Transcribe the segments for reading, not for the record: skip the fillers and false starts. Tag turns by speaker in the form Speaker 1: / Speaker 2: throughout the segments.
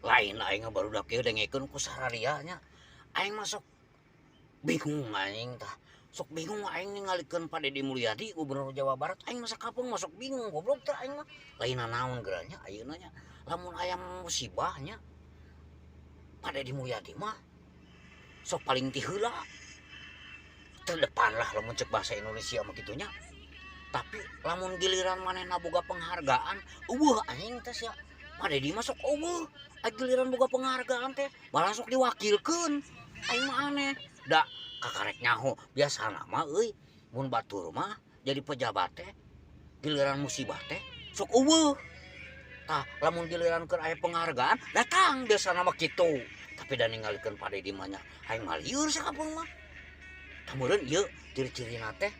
Speaker 1: lain aing barudak kieu dengekeun ku sararia nya. Aing masuk bingung aing tah. Sok bingung aing ningalikeun Pak Deddy Mulyadi Gubernur Jawa Barat aing masa kampung masuk bingung goblok teh aing mah. Lain naon geuranya ayeuna nya. Lamun aya musibah nya Pak Deddy Mulyadi mah sok paling ti heula. Terdepan lah lamun cek bahasa Indonesia mah gitunya. Tapi lamun giliran manehna boga penghargaan, eueuh anjing teh sia. Pak Deddy mah sok eueuh. Giliran boga penghargaan teh malah sok diwakilkeun. Aing mah aneh. Da kakarek nyaho biasana mah euy mun batur mah jadi pejabat teh giliran musibah teh sok eueuh. Tah lamun giliran keur aya penghargaan datang biasana mah kitu. Tapi da ningalikeun Pak Deddy mah nya aing mah lieur sakapeung mah. Tah meureun ieu ciri-cirina teh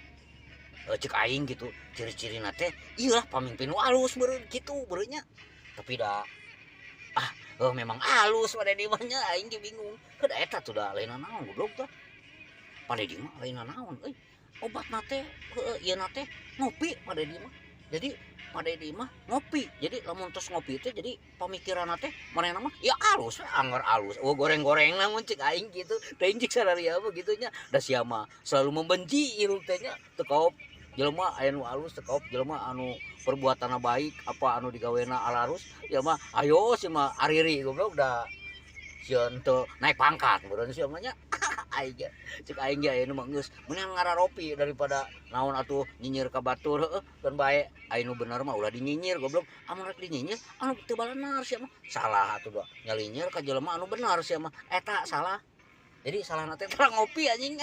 Speaker 1: cek aing gitu ciri-cirina teh iyalah pamimpin nu alus beureun kitu beureunya. Tapi da memang alus Pak Deddy mah nya aing ge bingung. Da eta tuh da lain naon goblok tah. Pak Deddy mah lain naon euy. Obatna teh ieu teh ngopi Pak Deddy mah. Jadi Pak Deddy mah ngopi. Jadi lamun tos ngopi teh jadi pamikiranna teh manehna mah ya alus we anggar alus. Oh goreng-goreng namun cek aing gitu. Da cek sararia mah gitu nya. Da sia mah selalu membenci ieu teh nya teu kaop jelema aya nu alus teu kaop jelema anu perbuatanna baik apa anu digawena alarus ya mah ayo si mah ariri goblok da sieun teu naik pangkat meureun sia mah nya. Aing ge cek aing ge aya nu mah geus mendingan ngararopi daripada naon atuh nyinyir ka batur heueuh kan bae aya nu bener mah ulah dinyinyir goblok amun rek dinyinyir anu teu balenar sia mah salah atuh da nyalinyir ka jelema anu bener sia mah eta salah jadi salahna teh tara ngopi anjing.